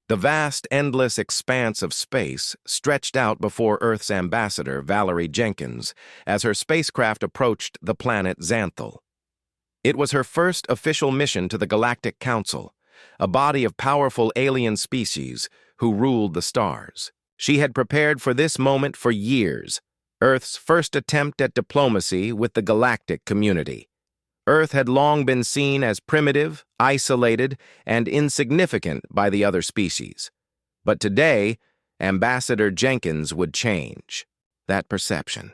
The vast, endless expanse of space stretched out before Earth's ambassador, Valerie Jenkins, as her spacecraft approached the planet Xanthal. It was her first official mission to the Galactic Council, a body of powerful alien species who ruled the stars. She had prepared for this moment for years, Earth's first attempt at diplomacy with the galactic community. Earth had long been seen as primitive, isolated, and insignificant by the other species. But today, Ambassador Jenkins would change that perception.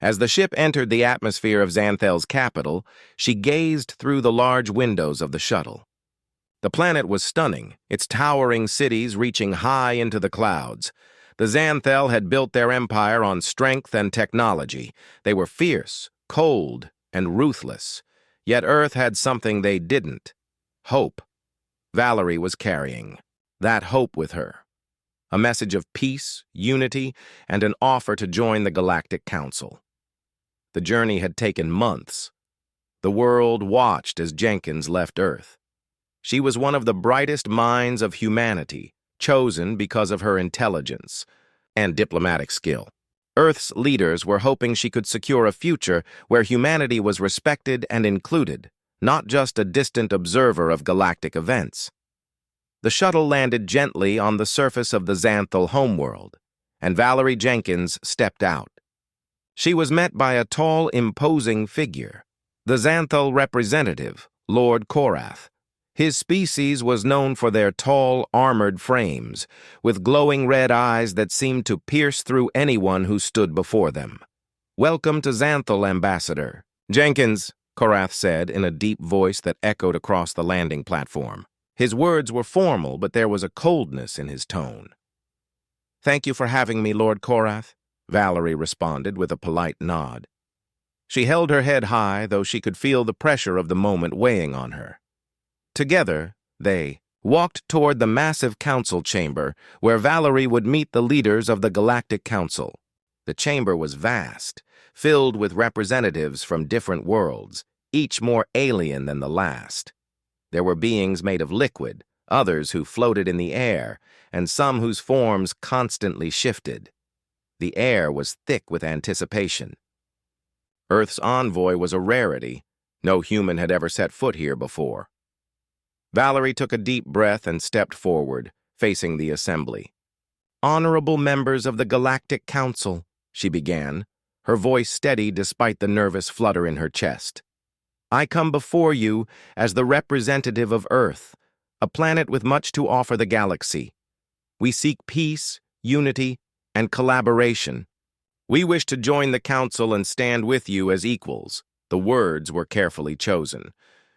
As the ship entered the atmosphere of Xanthal's capital, she gazed through the large windows of the shuttle. The planet was stunning, its towering cities reaching high into the clouds. The Xanthal had built their empire on strength and technology. They were fierce, cold, and ruthless. Yet Earth had something they didn't: hope. Valerie was carrying that hope with her. A message of peace, unity, and an offer to join the Galactic Council. The journey had taken months. The world watched as Jenkins left Earth. She was one of the brightest minds of humanity, chosen because of her intelligence and diplomatic skill. Earth's leaders were hoping she could secure a future where humanity was respected and included, not just a distant observer of galactic events. The shuttle landed gently on the surface of the Xanthal homeworld, and Valerie Jenkins stepped out. She was met by a tall, imposing figure, the Xanthal representative, Lord Korath. His species was known for their tall, armored frames, with glowing red eyes that seemed to pierce through anyone who stood before them. "Welcome to Xanthal, Ambassador." "Jenkins," Korath said in a deep voice that echoed across the landing platform. His words were formal, but there was a coldness in his tone. "Thank you for having me, Lord Korath," Valerie responded with a polite nod. She held her head high, though she could feel the pressure of the moment weighing on her. Together, they walked toward the massive council chamber where Valerie would meet the leaders of the Galactic Council. The chamber was vast, filled with representatives from different worlds, each more alien than the last. There were beings made of liquid, others who floated in the air, and some whose forms constantly shifted. The air was thick with anticipation. Earth's envoy was a rarity. No human had ever set foot here before. Valerie took a deep breath and stepped forward, facing the assembly. "Honorable members of the Galactic Council," she began, her voice steady despite the nervous flutter in her chest. "I come before you as the representative of Earth, a planet with much to offer the galaxy. We seek peace, unity, and collaboration. We wish to join the Council and stand with you as equals." The words were carefully chosen.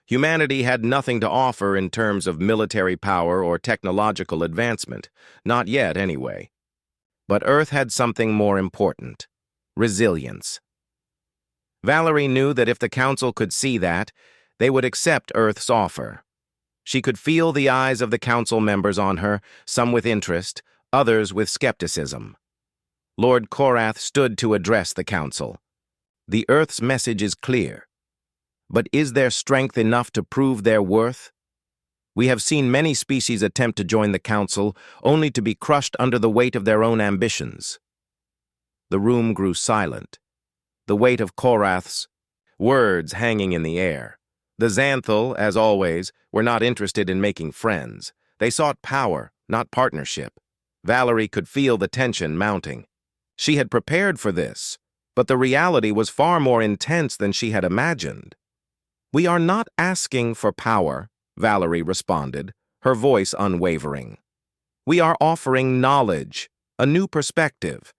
Humanity had nothing to offer in terms of military power or technological advancement, not yet anyway. But Earth had something more important: resilience. Valerie knew that if the Council could see that, they would accept Earth's offer. She could feel the eyes of the Council members on her, some with interest, others with skepticism. Lord Korath stood to address the Council. "The Earth's message is clear. But is there strength enough to prove their worth? We have seen many species attempt to join the Council, only to be crushed under the weight of their own ambitions." The room grew silent, the weight of Korath's words hanging in the air. The Xanthal, as always, were not interested in making friends. They sought power, not partnership. Valerie could feel the tension mounting. She had prepared for this, but the reality was far more intense than she had imagined. "We are not asking for power," Valerie responded, her voice unwavering. "We are offering knowledge, a new perspective.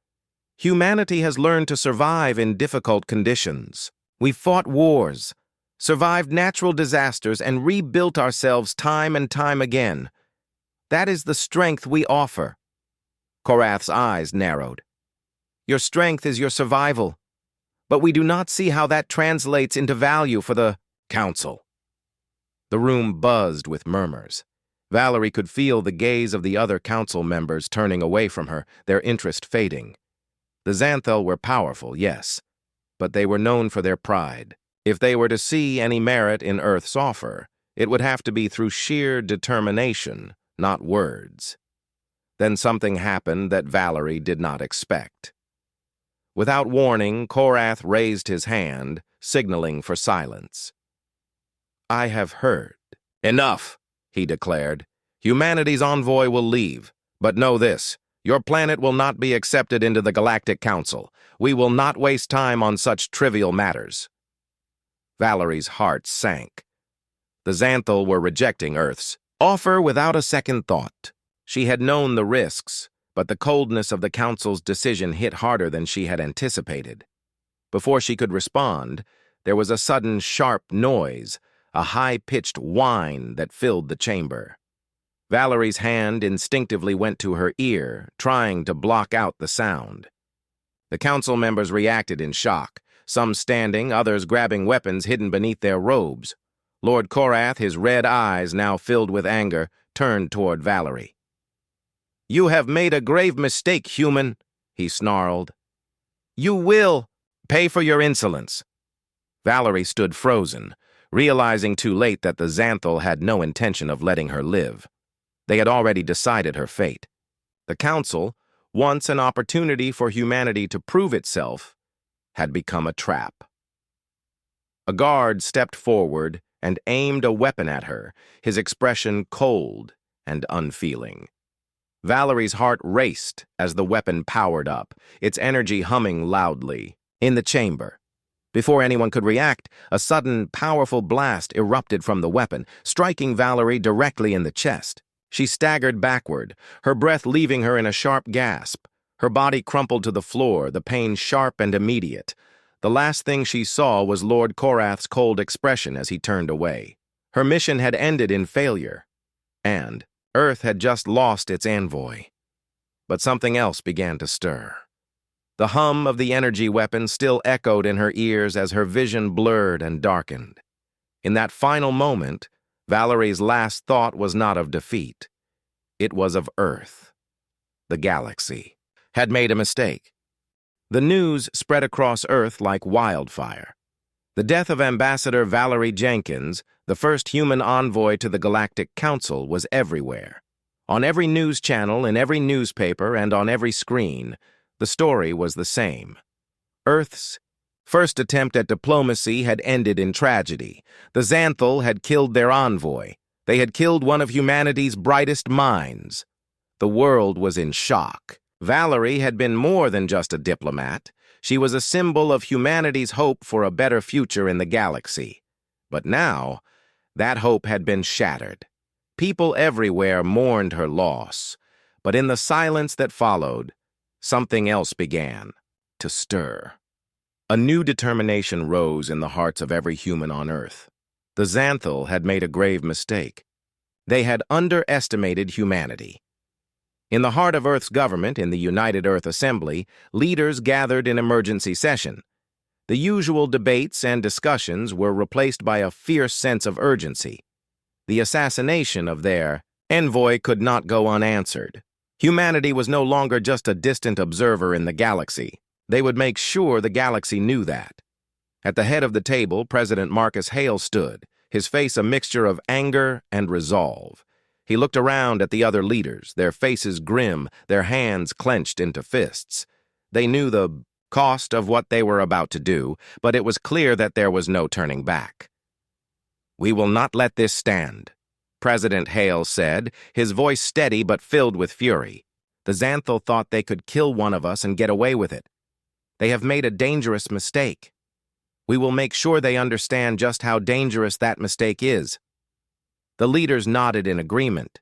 Humanity has learned to survive in difficult conditions. We've fought wars, survived natural disasters, and rebuilt ourselves time and time again. That is the strength we offer." Korath's eyes narrowed. "Your strength is your survival, but we do not see how that translates into value for the Council." The room buzzed with murmurs. Valerie could feel the gaze of the other Council members turning away from her, their interest fading. The Xanthal were powerful, yes, but they were known for their pride. If they were to see any merit in Earth's offer, it would have to be through sheer determination, not words. Then something happened that Valerie did not expect. Without warning, Korath raised his hand, signaling for silence. "I have heard." "Enough," he declared. "Humanity's envoy will leave, but know this. Your planet will not be accepted into the Galactic Council. We will not waste time on such trivial matters." Valerie's heart sank. The Xanthal were rejecting Earth's offer without a second thought. She had known the risks, but the coldness of the Council's decision hit harder than she had anticipated. Before she could respond, there was a sudden sharp noise, a high-pitched whine that filled the chamber. Valerie's hand instinctively went to her ear, trying to block out the sound. The council members reacted in shock, some standing, others grabbing weapons hidden beneath their robes. Lord Korath, his red eyes now filled with anger, turned toward Valerie. "You have made a grave mistake, human," he snarled. "You will pay for your insolence." Valerie stood frozen, realizing too late that the Xanthal had no intention of letting her live. They had already decided her fate. The Council, once an opportunity for humanity to prove itself, had become a trap. A guard stepped forward and aimed a weapon at her, his expression cold and unfeeling. Valerie's heart raced as the weapon powered up, its energy humming loudly. In the chamber, before anyone could react, a sudden, powerful blast erupted from the weapon, striking Valerie directly in the chest. She staggered backward, her breath leaving her in a sharp gasp. Her body crumpled to the floor, the pain sharp and immediate. The last thing she saw was Lord Korath's cold expression as he turned away. Her mission had ended in failure, and Earth had just lost its envoy. But something else began to stir. The hum of the energy weapon still echoed in her ears as her vision blurred and darkened. In that final moment, Valerie's last thought was not of defeat. It was of Earth. The galaxy had made a mistake. The news spread across Earth like wildfire. The death of Ambassador Valerie Jenkins, the first human envoy to the Galactic Council, was everywhere. On every news channel, in every newspaper, and on every screen, the story was the same. Earth's first attempt at diplomacy had ended in tragedy. The Xanthal had killed their envoy. They had killed one of humanity's brightest minds. The world was in shock. Valerie had been more than just a diplomat. She was a symbol of humanity's hope for a better future in the galaxy. But now, that hope had been shattered. People everywhere mourned her loss. But in the silence that followed, something else began to stir. A new determination rose in the hearts of every human on Earth. The Xanthal had made a grave mistake. They had underestimated humanity. In the heart of Earth's government, in the United Earth Assembly, leaders gathered in emergency session. The usual debates and discussions were replaced by a fierce sense of urgency. The assassination of their envoy could not go unanswered. Humanity was no longer just a distant observer in the galaxy. They would make sure the galaxy knew that. At the head of the table, President Marcus Hale stood, his face a mixture of anger and resolve. He looked around at the other leaders, their faces grim, their hands clenched into fists. They knew the cost of what they were about to do, but it was clear that there was no turning back. "We will not let this stand," President Hale said, his voice steady but filled with fury. "The Xanthal thought they could kill one of us and get away with it. They have made a dangerous mistake. We will make sure they understand just how dangerous that mistake is." The leaders nodded in agreement,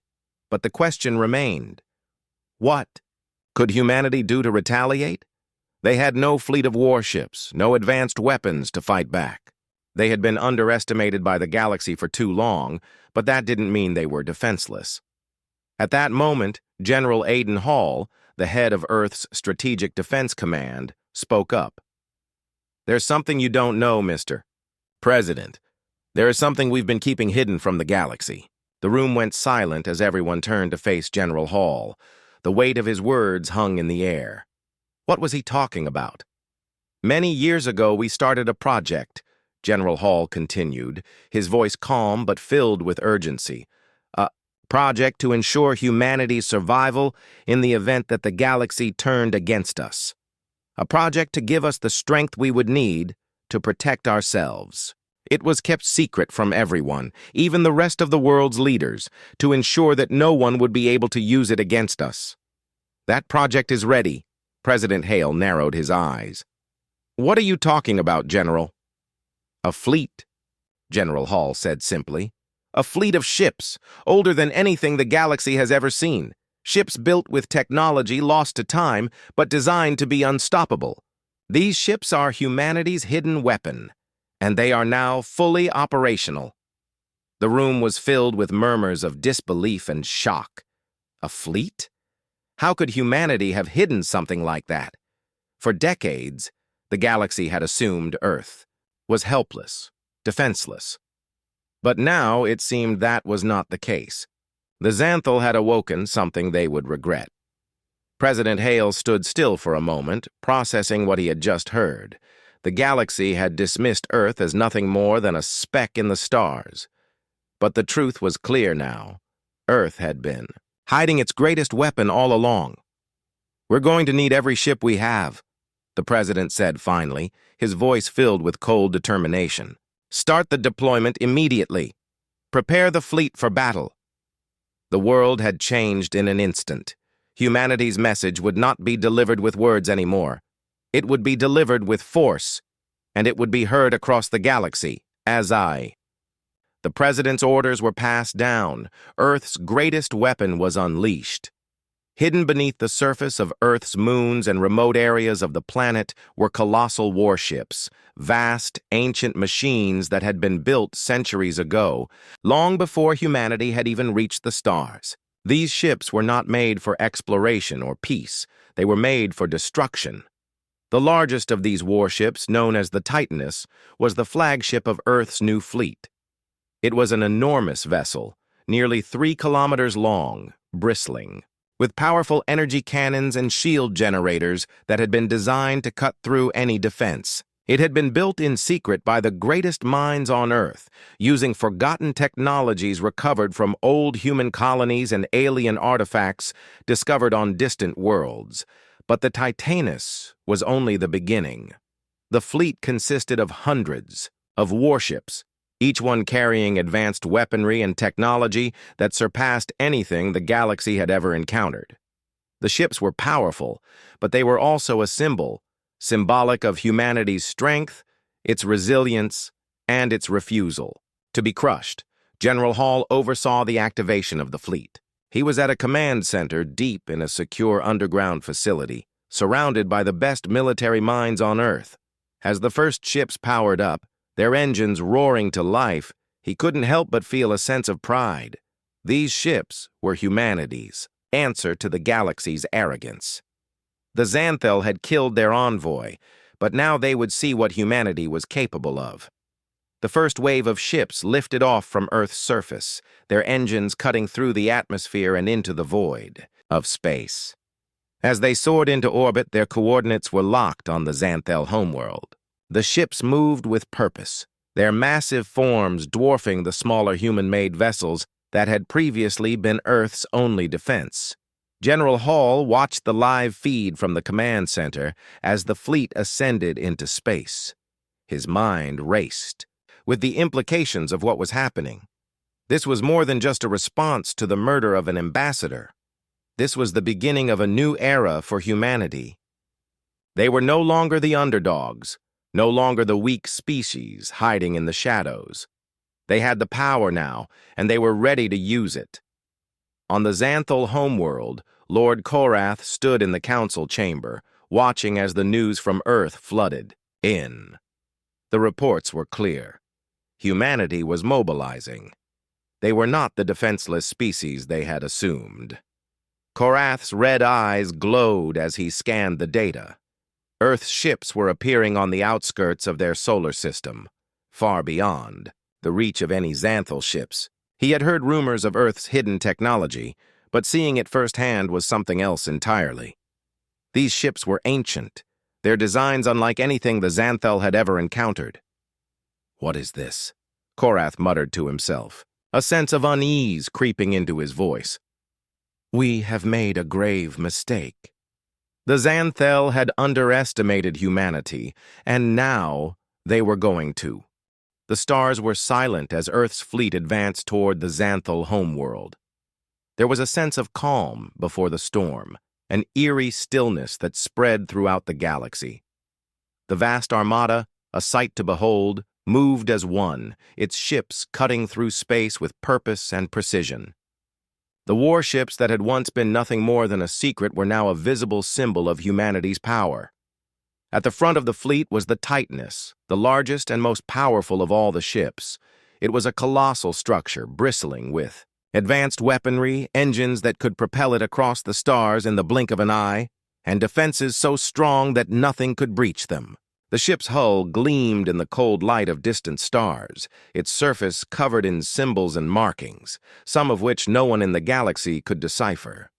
but the question remained. What could humanity do to retaliate? They had no fleet of warships, no advanced weapons to fight back. They had been underestimated by the galaxy for too long, but that didn't mean they were defenseless. At that moment, General Aiden Hall, the head of Earth's Strategic Defense Command, spoke up. "There's something you don't know, Mr. President. There is something we've been keeping hidden from the galaxy." The room went silent as everyone turned to face General Hall. The weight of his words hung in the air. What was he talking about? "Many years ago, we started a project," General Hall continued, his voice calm but filled with urgency. "A project to ensure humanity's survival in the event that the galaxy turned against us. A project to give us the strength we would need to protect ourselves. It was kept secret from everyone, even the rest of the world's leaders, to ensure that no one would be able to use it against us. That project is ready. President Hale narrowed his eyes. What are you talking about, General? A fleet, General Hall said simply. A fleet of ships, older than anything the galaxy has ever seen. Ships built with technology lost to time, but designed to be unstoppable. These ships are humanity's hidden weapon, and they are now fully operational. The room was filled with murmurs of disbelief and shock. A fleet? How could humanity have hidden something like that? For decades, the galaxy had assumed Earth was helpless, defenseless. But now it seemed that was not the case. The Xanthal had awoken something they would regret. President Hale stood still for a moment, processing what he had just heard. The galaxy had dismissed Earth as nothing more than a speck in the stars. But the truth was clear now. Earth had been hiding its greatest weapon all along. We're going to need every ship we have, the president said finally, his voice filled with cold determination. Start the deployment immediately. Prepare the fleet for battle. The world had changed in an instant. Humanity's message would not be delivered with words anymore. It would be delivered with force, and it would be heard across the galaxy, as I. The president's orders were passed down. Earth's greatest weapon was unleashed. Hidden beneath the surface of Earth's moons and remote areas of the planet were colossal warships, vast, ancient machines that had been built centuries ago, long before humanity had even reached the stars. These ships were not made for exploration or peace. They were made for destruction. The largest of these warships, known as the Titanus, was the flagship of Earth's new fleet. It was an enormous vessel, nearly 3 kilometers long, bristling, with powerful energy cannons and shield generators that had been designed to cut through any defense. It had been built in secret by the greatest minds on Earth, using forgotten technologies recovered from old human colonies and alien artifacts discovered on distant worlds. But the Titanus was only the beginning. The fleet consisted of hundreds of warships, each one carrying advanced weaponry and technology that surpassed anything the galaxy had ever encountered. The ships were powerful, but they were also a symbolic of humanity's strength, its resilience, and its refusal to be crushed. General Hall oversaw the activation of the fleet. He was at a command center deep in a secure underground facility, surrounded by the best military minds on Earth. As the first ships powered up, their engines roaring to life, he couldn't help but feel a sense of pride. These ships were humanity's answer to the galaxy's arrogance. The Xanthal had killed their envoy, but now they would see what humanity was capable of. The first wave of ships lifted off from Earth's surface, their engines cutting through the atmosphere and into the void of space. As they soared into orbit, their coordinates were locked on the Xanthal homeworld. The ships moved with purpose, their massive forms dwarfing the smaller human-made vessels that had previously been Earth's only defense. General Hall watched the live feed from the command center as the fleet ascended into space. His mind raced with the implications of what was happening. This was more than just a response to the murder of an ambassador. This was the beginning of a new era for humanity. They were no longer the underdogs, no longer the weak species hiding in the shadows. They had the power now, and they were ready to use it. On the Xanthal homeworld, Lord Korath stood in the council chamber, watching as the news from Earth flooded in. The reports were clear. Humanity was mobilizing. They were not the defenseless species they had assumed. Korath's red eyes glowed as he scanned the data. Earth's ships were appearing on the outskirts of their solar system, far beyond the reach of any Xanthal ships. He had heard rumors of Earth's hidden technology, but seeing it firsthand was something else entirely. These ships were ancient, their designs unlike anything the Xanthal had ever encountered. What is this? Korath muttered to himself. a sense of unease creeping into his voice. "We have made a grave mistake." The Xanthel had underestimated humanity, and now they were going to. The stars were silent as Earth's fleet advanced toward the Xanthal homeworld. There was a sense of calm before the storm, an eerie stillness that spread throughout the galaxy. The vast armada, a sight to behold, moved as one, its ships cutting through space with purpose and precision. The warships that had once been nothing more than a secret were now a visible symbol of humanity's power. At the front of the fleet was the Titaness, the largest and most powerful of all the ships. It was a colossal structure, bristling with advanced weaponry, engines that could propel it across the stars in the blink of an eye, and defenses so strong that nothing could breach them. The ship's hull gleamed in the cold light of distant stars, its surface covered in symbols and markings, some of which no one in the galaxy could decipher.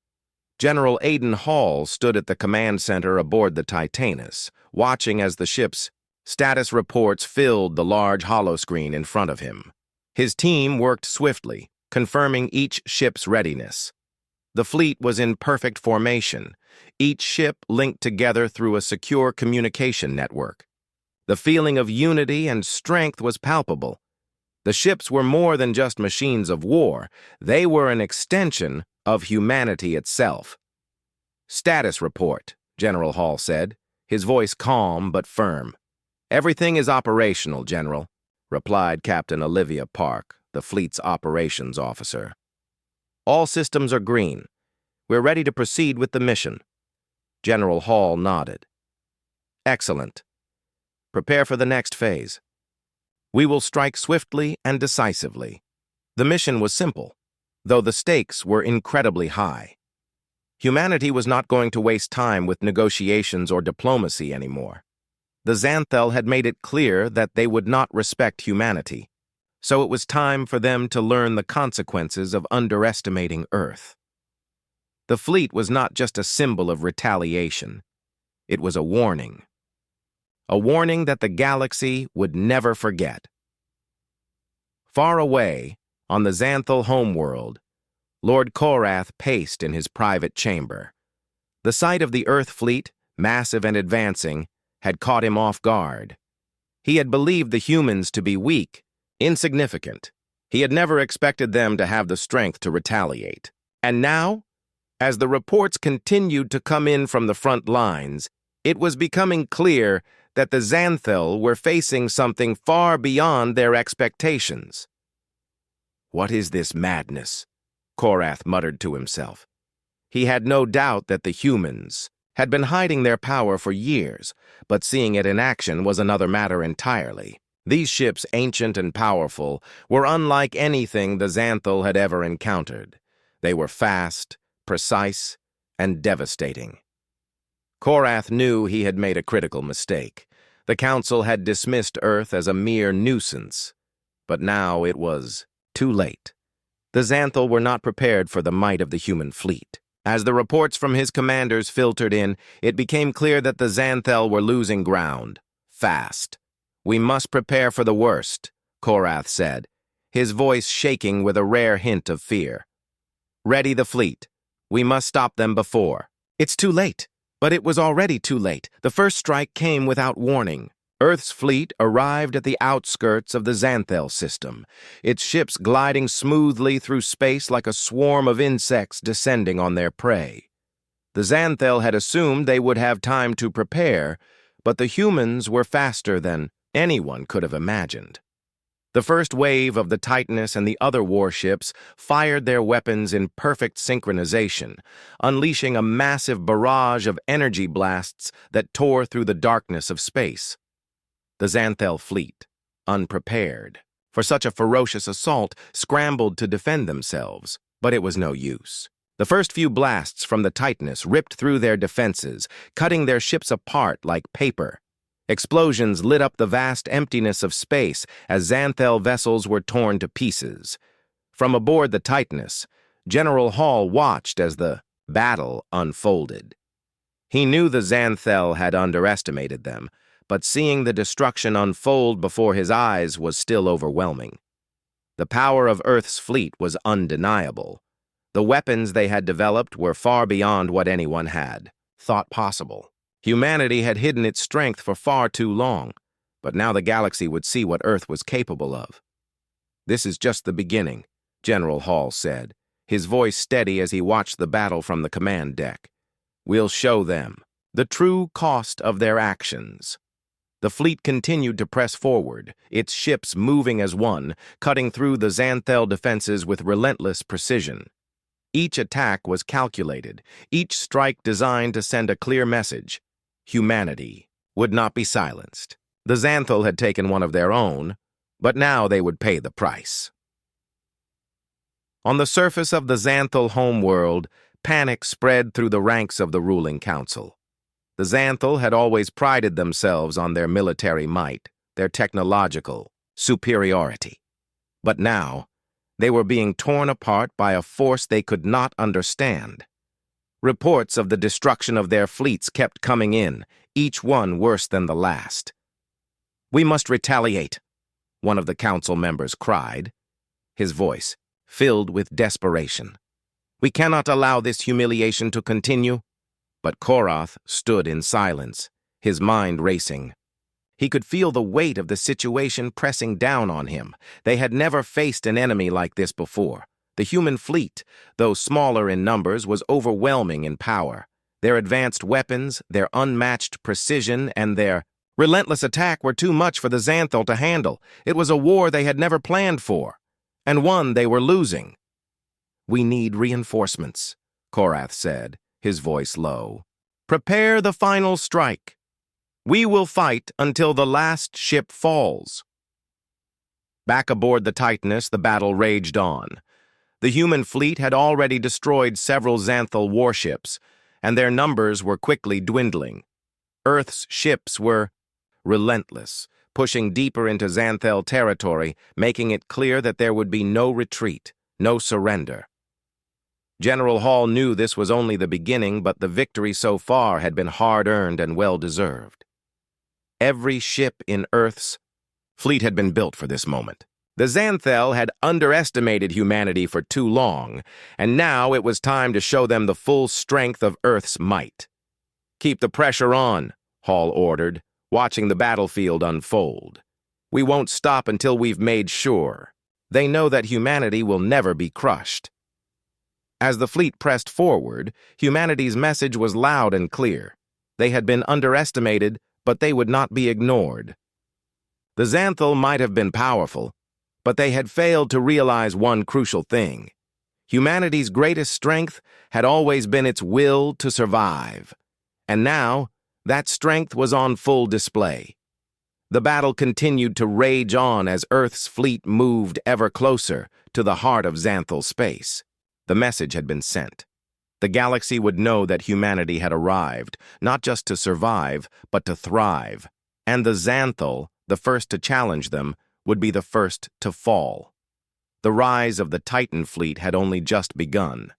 General Aiden Hall stood at the command center aboard the Titanus, watching as the ship's status reports filled the large holoscreen in front of him. His team worked swiftly, confirming each ship's readiness. The fleet was in perfect formation, each ship linked together through a secure communication network. The feeling of unity and strength was palpable. The ships were more than just machines of war. They were an extension of humanity itself. "Status report," General Hall said, his voice calm but firm. "Everything is operational, General," replied Captain Olivia Park, the fleet's operations officer. "All systems are green. We're ready to proceed with the mission." General Hall nodded. "Excellent. Prepare for the next phase. We will strike swiftly and decisively." The mission was simple, though the stakes were incredibly high. Humanity was not going to waste time with negotiations or diplomacy anymore. The Xanthel had made it clear that they would not respect humanity, so it was time for them to learn the consequences of underestimating Earth. The fleet was not just a symbol of retaliation. It was a warning. A warning that the galaxy would never forget. Far away, on the Xanthal homeworld, Lord Korath paced in his private chamber. The sight of the Earth fleet, massive and advancing, had caught him off guard. He had believed the humans to be weak, insignificant. He had never expected them to have the strength to retaliate. And now, as the reports continued to come in from the front lines, it was becoming clear that the Xanthel were facing something far beyond their expectations. "What is this madness?" Korath muttered to himself. He had no doubt that the humans had been hiding their power for years, but seeing it in action was another matter entirely. These ships, ancient and powerful, were unlike anything the Xanthal had ever encountered. They were fast, precise, and devastating. Korath knew he had made a critical mistake. The Council had dismissed Earth as a mere nuisance, but now it was too late. The Xanthal were not prepared for the might of the human fleet. As the reports from his commanders filtered in, it became clear that the Xanthal were losing ground, fast. "We must prepare for the worst," Korath said, his voice shaking with a rare hint of fear. "Ready the fleet. We must stop them before." It's too late. But it was already too late. The first strike came without warning. Earth's fleet arrived at the outskirts of the Xanthel system, its ships gliding smoothly through space like a swarm of insects descending on their prey. The Xanthel had assumed they would have time to prepare, but the humans were faster than anyone could have imagined. The first wave of the Titanus and the other warships fired their weapons in perfect synchronization, unleashing a massive barrage of energy blasts that tore through the darkness of space. The Xanthel fleet, unprepared for such a ferocious assault, scrambled to defend themselves, but it was no use. The first few blasts from the Titanus ripped through their defenses, cutting their ships apart like paper. Explosions lit up the vast emptiness of space as Xanthel vessels were torn to pieces. From aboard the Titanus, General Hall watched as the battle unfolded. He knew the Xanthel had underestimated them, but seeing the destruction unfold before his eyes was still overwhelming. The power of Earth's fleet was undeniable. The weapons they had developed were far beyond what anyone had thought possible. Humanity had hidden its strength for far too long, but now the galaxy would see what Earth was capable of. "This is just the beginning," General Hall said, his voice steady as he watched the battle from the command deck. "We'll show them the true cost of their actions." The fleet continued to press forward, its ships moving as one, cutting through the Xanthel defenses with relentless precision. Each attack was calculated, each strike designed to send a clear message. Humanity would not be silenced. The Xanthel had taken one of their own, but now they would pay the price. On the surface of the Xanthel homeworld, panic spread through the ranks of the ruling council. The Xanthel had always prided themselves on their military might, their technological superiority. But now, they were being torn apart by a force they could not understand. Reports of the destruction of their fleets kept coming in, each one worse than the last. "We must retaliate," one of the council members cried, his voice filled with desperation. "We cannot allow this humiliation to continue." But Korath stood in silence, his mind racing. He could feel the weight of the situation pressing down on him. They had never faced an enemy like this before. The human fleet, though smaller in numbers, was overwhelming in power. Their advanced weapons, their unmatched precision, and their relentless attack were too much for the Xanthel to handle. It was a war they had never planned for, and one they were losing. "We need reinforcements," Korath said, his voice low. "Prepare the final strike. We will fight until the last ship falls." Back aboard the Titanus, the battle raged on. The human fleet had already destroyed several Xanthel warships, and their numbers were quickly dwindling. Earth's ships were relentless, pushing deeper into Xanthel territory, making it clear that there would be no retreat, no surrender. General Hall knew this was only the beginning, but the victory so far had been hard-earned and well-deserved. Every ship in Earth's fleet had been built for this moment. The Xanthel had underestimated humanity for too long, and now it was time to show them the full strength of Earth's might. "Keep the pressure on," Hall ordered, watching the battlefield unfold. "We won't stop until we've made sure. They know that humanity will never be crushed." As the fleet pressed forward, humanity's message was loud and clear. They had been underestimated, but they would not be ignored. The Xanthel might have been powerful, but they had failed to realize one crucial thing. Humanity's greatest strength had always been its will to survive. And now, that strength was on full display. The battle continued to rage on as Earth's fleet moved ever closer to the heart of Xanthel space. The message had been sent. The galaxy would know that humanity had arrived, not just to survive, but to thrive. And the Xanthel, the first to challenge them, would be the first to fall. The rise of the Titan fleet had only just begun.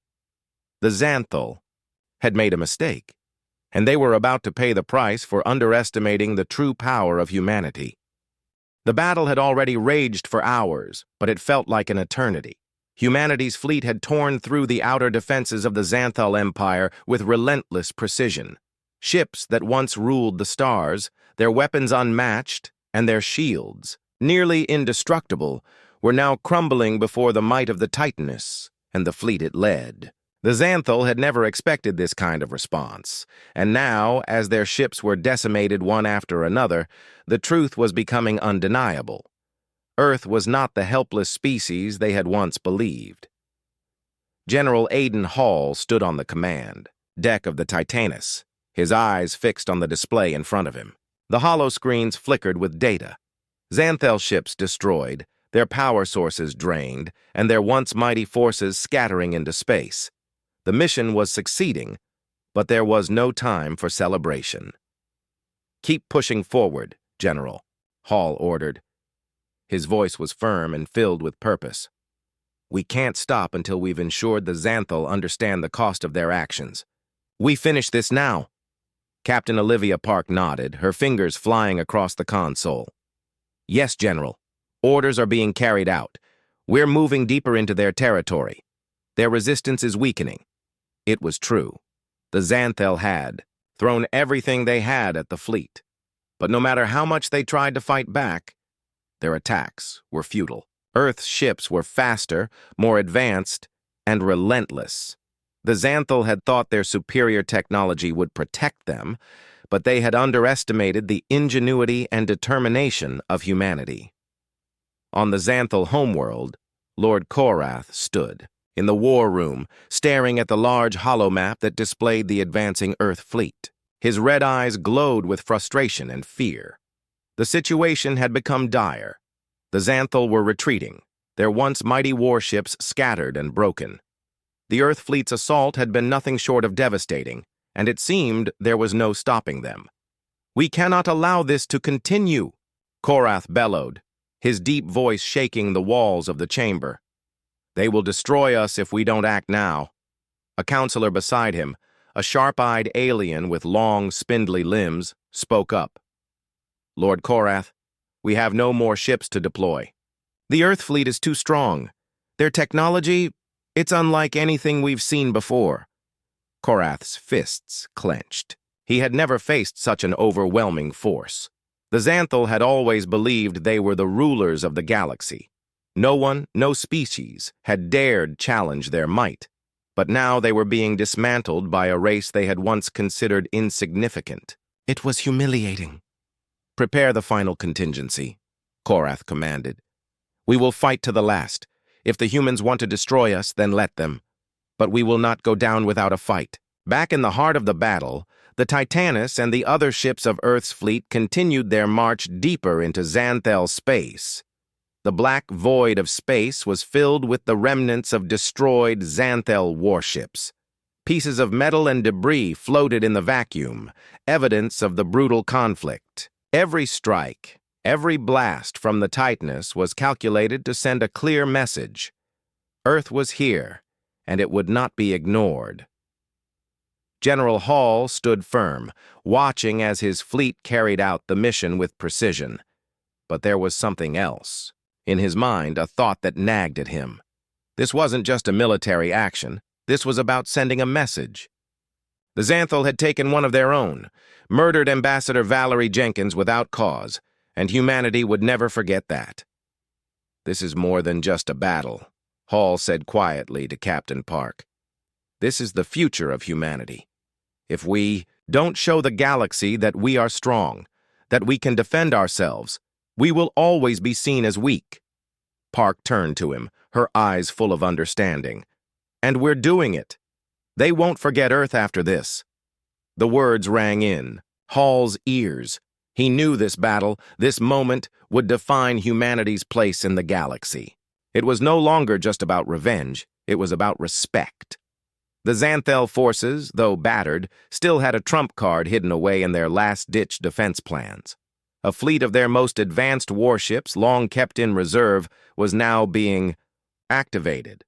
The Xanthel had made a mistake, and they were about to pay the price for underestimating the true power of humanity. The battle had already raged for hours, but it felt like an eternity. Humanity's fleet had torn through the outer defenses of the Xanthel Empire with relentless precision. Ships that once ruled the stars, their weapons unmatched, and their shields, nearly indestructible, were now crumbling before the might of the Titanus and the fleet it led. The Xanthel had never expected this kind of response, and now, as their ships were decimated one after another, the truth was becoming undeniable. Earth was not the helpless species they had once believed. General Aiden Hall stood on the command deck of the Titanus, his eyes fixed on the display in front of him. The holoscreens flickered with data. Xanthel ships destroyed, their power sources drained, and their once mighty forces scattering into space. The mission was succeeding, but there was no time for celebration. "Keep pushing forward, General," Hall ordered. His voice was firm and filled with purpose. "We can't stop until we've ensured the Xanthel understand the cost of their actions. We finish this now." Captain Olivia Park nodded, her fingers flying across the console. "Yes, General. Orders are being carried out. We're moving deeper into their territory. Their resistance is weakening. It was true. The Xanthel had thrown everything they had at the fleet. But no matter how much they tried to fight back, their attacks were futile. Earth's ships were faster, more advanced, and relentless. The Xanthel had thought their superior technology would protect them, but they had underestimated the ingenuity and determination of humanity. On the Xanthel homeworld, Lord Korath stood in the war room, staring at the large holomap that displayed the advancing Earth fleet. His red eyes glowed with frustration and fear. The situation had become dire. The Xanthel were retreating, their once mighty warships scattered and broken. The Earth fleet's assault had been nothing short of devastating, and it seemed there was no stopping them. "We cannot allow this to continue," Korath bellowed, his deep voice shaking the walls of the chamber. "They will destroy us if we don't act now." A counselor beside him, a sharp-eyed alien with long, spindly limbs, spoke up. "Lord Korath, we have no more ships to deploy. The Earth fleet is too strong. Their technology, it's unlike anything we've seen before." Korath's fists clenched. He had never faced such an overwhelming force. The Xanthel had always believed they were the rulers of the galaxy. No one, no species, had dared challenge their might. But now they were being dismantled by a race they had once considered insignificant. It was humiliating. "Prepare the final contingency," Korath commanded. "We will fight to the last. If the humans want to destroy us, then let them. But we will not go down without a fight." Back in the heart of the battle, the Titanus and the other ships of Earth's fleet continued their march deeper into Xanthel space. The black void of space was filled with the remnants of destroyed Xanthel warships. Pieces of metal and debris floated in the vacuum, evidence of the brutal conflict. Every strike, every blast from the Titanus was calculated to send a clear message. Earth was here, and it would not be ignored. General Hall stood firm, watching as his fleet carried out the mission with precision. But there was something else. In his mind, a thought that nagged at him. This wasn't just a military action. This was about sending a message. The Xanthel had taken one of their own, murdered Ambassador Valerie Jenkins without cause, and humanity would never forget that. "This is more than just a battle," Hall said quietly to Captain Park. "This is the future of humanity. If we don't show the galaxy that we are strong, that we can defend ourselves, we will always be seen as weak." Park turned to him, her eyes full of understanding. "And we're doing it. They won't forget Earth after this." The words rang in Hall's ears. He knew this battle, this moment, would define humanity's place in the galaxy. It was no longer just about revenge, it was about respect. The Xanthel forces, though battered, still had a trump card hidden away in their last-ditch defense plans. A fleet of their most advanced warships, long kept in reserve, was now being activated.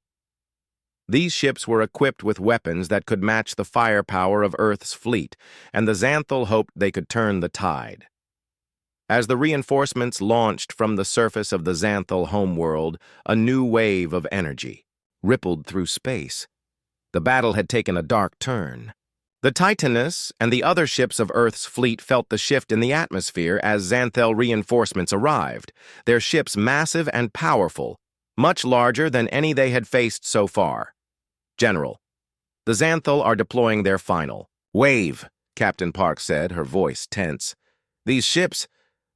These ships were equipped with weapons that could match the firepower of Earth's fleet, and the Xanthel hoped they could turn the tide. As the reinforcements launched from the surface of the Xanthel homeworld, a new wave of energy rippled through space. The battle had taken a dark turn. The Titanus and the other ships of Earth's fleet felt the shift in the atmosphere as Xanthel reinforcements arrived, their ships massive and powerful, much larger than any they had faced so far. "General, the Xanthel are deploying their final wave," Captain Park said, her voice tense. "These ships,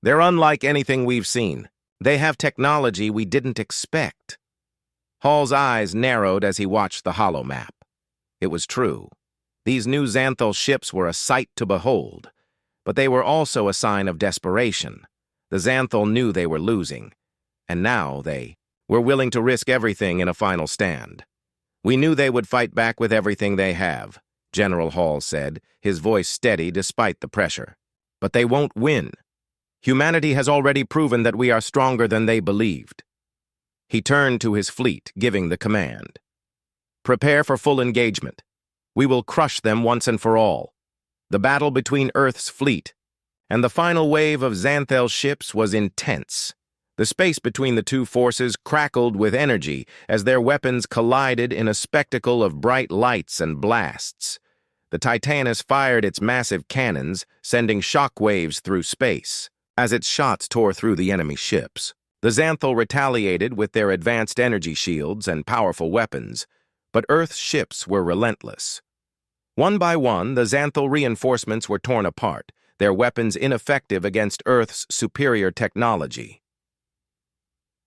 they're unlike anything we've seen. They have technology we didn't expect." Hall's eyes narrowed as he watched the holomap. It was true. These new Xanthel ships were a sight to behold, but they were also a sign of desperation. The Xanthel knew they were losing, and now they were willing to risk everything in a final stand. "We knew they would fight back with everything they have," General Hall said, his voice steady despite the pressure. "But they won't win. Humanity has already proven that we are stronger than they believed." He turned to his fleet, giving the command. "Prepare for full engagement. We will crush them once and for all." The battle between Earth's fleet and the final wave of Xanthel ships was intense. The space between the two forces crackled with energy as their weapons collided in a spectacle of bright lights and blasts. The Titanus fired its massive cannons, sending shock waves through space, as its shots tore through the enemy ships. The Xanthal retaliated with their advanced energy shields and powerful weapons, but Earth's ships were relentless. One by one, the Xanthal reinforcements were torn apart, their weapons ineffective against Earth's superior technology.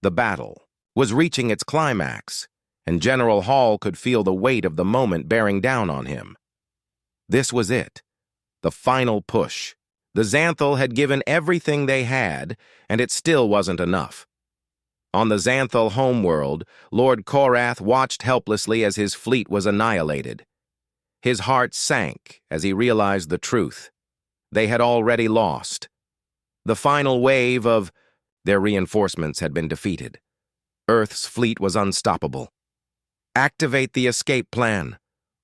The battle was reaching its climax, and General Hall could feel the weight of the moment bearing down on him. This was it, the final push. The Xanthal had given everything they had, and it still wasn't enough. On the Xanthal homeworld, Lord Korath watched helplessly as his fleet was annihilated. His heart sank as he realized the truth. They had already lost. The final wave of their reinforcements had been defeated. Earth's fleet was unstoppable. "Activate the escape plan,"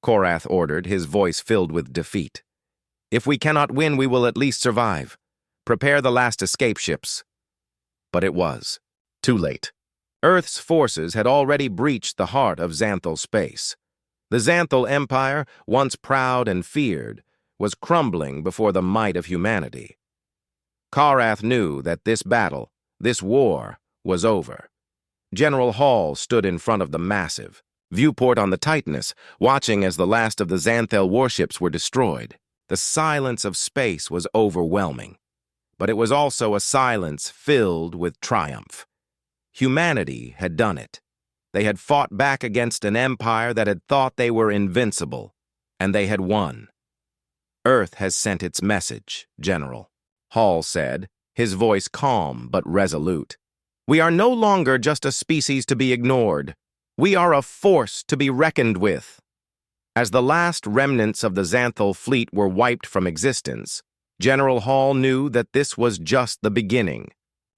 Korath ordered, his voice filled with defeat. "If we cannot win, we will at least survive. Prepare the last escape ships." But it was too late. Earth's forces had already breached the heart of Xanthal space. The Xanthal Empire, once proud and feared, was crumbling before the might of humanity. Korath knew that this battle, this war, was over. General Hall stood in front of the massive viewport on the Titanus, watching as the last of the Xanthal warships were destroyed. The silence of space was overwhelming, but it was also a silence filled with triumph. Humanity had done it. They had fought back against an empire that had thought they were invincible, and they had won. "Earth has sent its message, General," Hall said, his voice calm but resolute. "We are no longer just a species to be ignored. We are a force to be reckoned with." As the last remnants of the Xanthal fleet were wiped from existence, General Hall knew that this was just the beginning.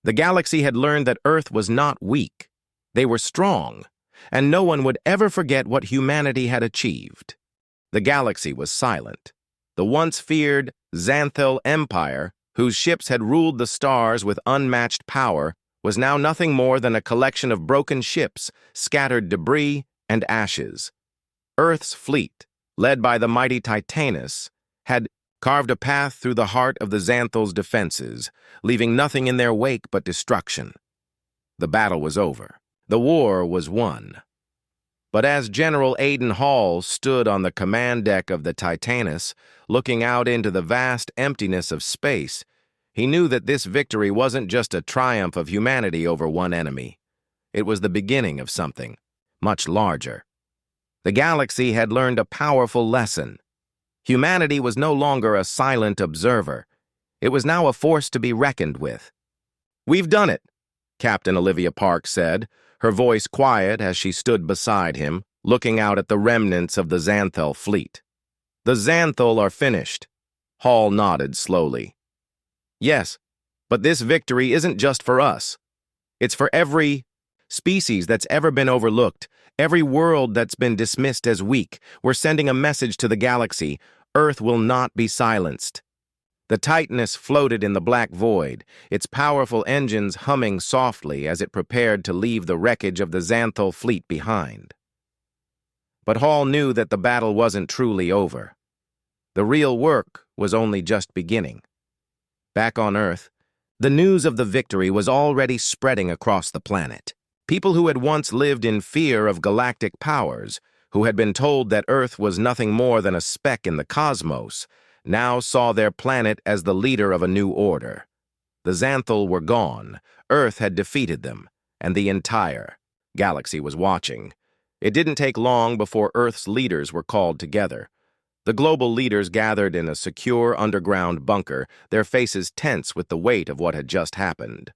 The galaxy had learned that Earth was not weak. They were strong, and no one would ever forget what humanity had achieved. The galaxy was silent. The once feared Xanthal Empire, whose ships had ruled the stars with unmatched power, was now nothing more than a collection of broken ships, scattered debris, and ashes. Earth's fleet, led by the mighty Titanus, had carved a path through the heart of the Xanthal's defenses, leaving nothing in their wake but destruction. The battle was over. The war was won. But as General Aiden Hall stood on the command deck of the Titanus, looking out into the vast emptiness of space, he knew that this victory wasn't just a triumph of humanity over one enemy. It was the beginning of something much larger. The galaxy had learned a powerful lesson. Humanity was no longer a silent observer. It was now a force to be reckoned with. "We've done it," Captain Olivia Park said, her voice quiet as she stood beside him, looking out at the remnants of the Xanthal fleet. "The Xanthal are finished." Hall nodded slowly. "Yes, but this victory isn't just for us. It's for every species that's ever been overlooked, every world that's been dismissed as weak. We're sending a message to the galaxy. Earth will not be silenced." The Titanus floated in the black void, its powerful engines humming softly as it prepared to leave the wreckage of the Xanthal fleet behind. But Hall knew that the battle wasn't truly over. The real work was only just beginning. Back on Earth, the news of the victory was already spreading across the planet. People who had once lived in fear of galactic powers, who had been told that Earth was nothing more than a speck in the cosmos, now saw their planet as the leader of a new order. The Xanthal were gone, Earth had defeated them, and the entire galaxy was watching. It didn't take long before Earth's leaders were called together. The global leaders gathered in a secure underground bunker, their faces tense with the weight of what had just happened.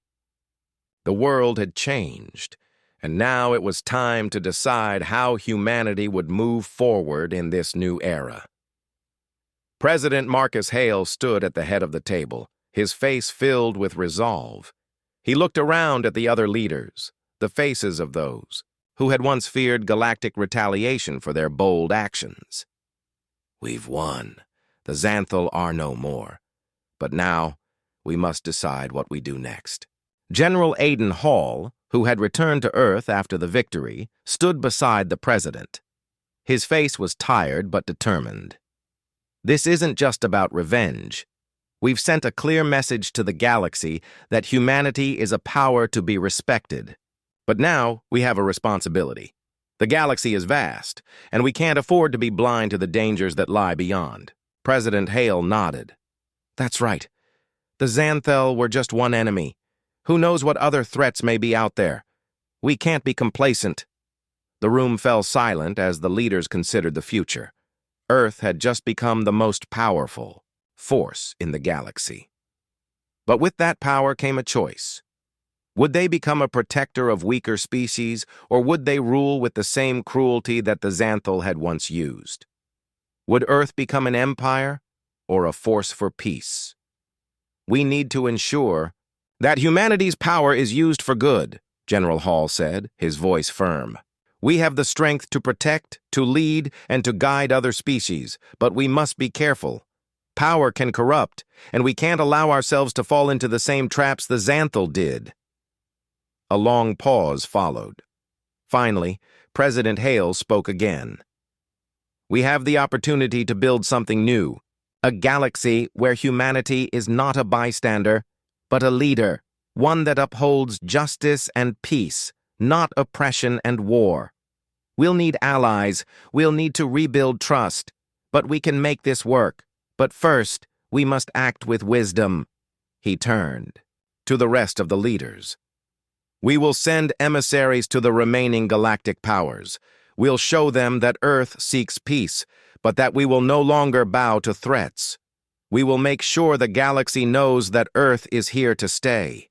The world had changed, and now it was time to decide how humanity would move forward in this new era. President Marcus Hale stood at the head of the table, his face filled with resolve. He looked around at the other leaders, the faces of those who had once feared galactic retaliation for their bold actions. "We've won. The Xanthal are no more. But now, we must decide what we do next." General Aiden Hall, who had returned to Earth after the victory, stood beside the president. His face was tired but determined. This isn't just about revenge. We've sent a clear message to the galaxy that humanity is a power to be respected. But now we have a responsibility. The galaxy is vast, and we can't afford to be blind to the dangers that lie beyond. President Hale nodded. That's right. The Xanthel were just one enemy. Who knows what other threats may be out there? We can't be complacent. The room fell silent as the leaders considered the future. Earth had just become the most powerful force in the galaxy. But with that power came a choice. Would they become a protector of weaker species, or would they rule with the same cruelty that the Xanthel had once used? Would Earth become an empire, or a force for peace? We need to ensure that humanity's power is used for good, General Hall said, his voice firm. We have the strength to protect, to lead, and to guide other species, but we must be careful. Power can corrupt, and we can't allow ourselves to fall into the same traps the Xanthel did. A long pause followed. Finally, President Hale spoke again. We have the opportunity to build something new, a galaxy where humanity is not a bystander, but a leader, one that upholds justice and peace, not oppression and war. We'll need allies, we'll need to rebuild trust, but we can make this work. But first, we must act with wisdom. He turned to the rest of the leaders. We will send emissaries to the remaining galactic powers. We'll show them that Earth seeks peace, but that we will no longer bow to threats. We will make sure the galaxy knows that Earth is here to stay.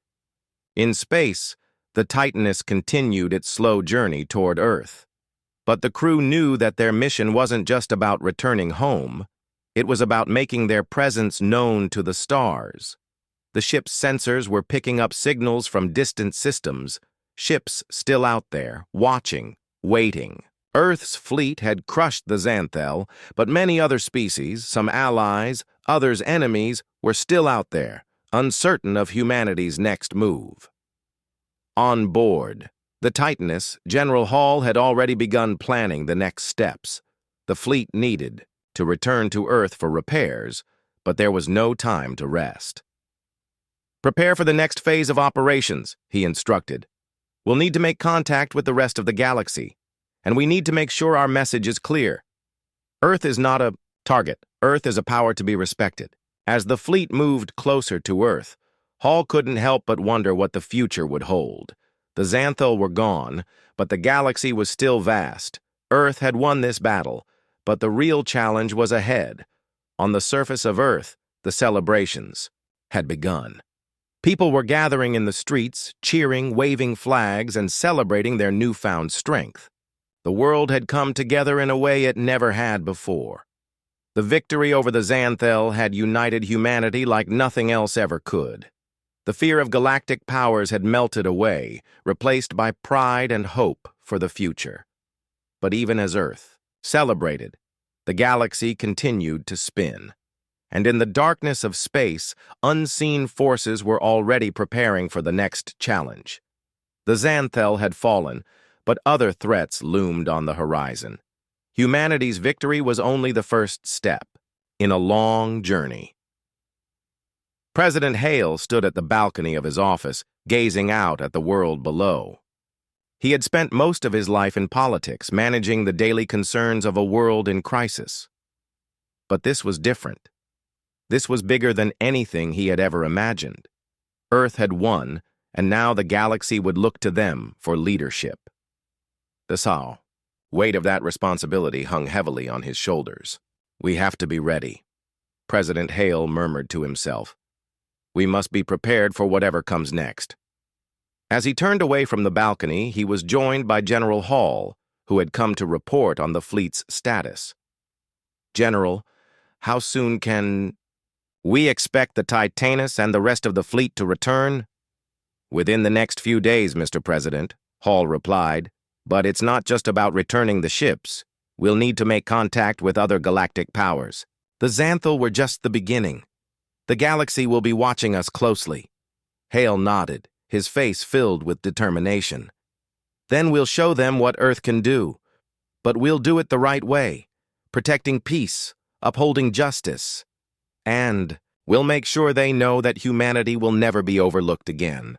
In space, the Titaness continued its slow journey toward Earth. But the crew knew that their mission wasn't just about returning home. It was about making their presence known to the stars. The ship's sensors were picking up signals from distant systems, ships still out there, watching, waiting. Earth's fleet had crushed the Xanthel, but many other species, some allies, others enemies, were still out there, uncertain of humanity's next move. On board the Titaness, General Hall had already begun planning the next steps. The fleet needed to return to Earth for repairs, but there was no time to rest. Prepare for the next phase of operations, he instructed. We'll need to make contact with the rest of the galaxy, and we need to make sure our message is clear. Earth is not a target. Earth is a power to be respected. As the fleet moved closer to Earth, Hall couldn't help but wonder what the future would hold. The Xanthel were gone, but the galaxy was still vast. Earth had won this battle, but the real challenge was ahead. On the surface of Earth, the celebrations had begun. People were gathering in the streets, cheering, waving flags, and celebrating their newfound strength. The world had come together in a way it never had before. The victory over the Xanthel had united humanity like nothing else ever could. The fear of galactic powers had melted away, replaced by pride and hope for the future. But even as Earth celebrated, the galaxy continued to spin. And in the darkness of space, unseen forces were already preparing for the next challenge. The Xanthel had fallen, but other threats loomed on the horizon. Humanity's victory was only the first step in a long journey. President Hale stood at the balcony of his office, gazing out at the world below. He had spent most of his life in politics, managing the daily concerns of a world in crisis. But this was different. This was bigger than anything he had ever imagined. Earth had won, and now the galaxy would look to them for leadership. The weight of that responsibility hung heavily on his shoulders. We have to be ready, President Hale murmured to himself. We must be prepared for whatever comes next. As he turned away from the balcony, he was joined by General Hall, who had come to report on the fleet's status. General, how soon can... We expect the Titaness and the rest of the fleet to return? Within the next few days, Mr. President, Hall replied. But it's not just about returning the ships. We'll need to make contact with other galactic powers. The Xanthel were just the beginning. The galaxy will be watching us closely. Hale nodded, his face filled with determination. "Then we'll show them what Earth can do. But we'll do it the right way, protecting peace, upholding justice. And we'll make sure they know that humanity will never be overlooked again."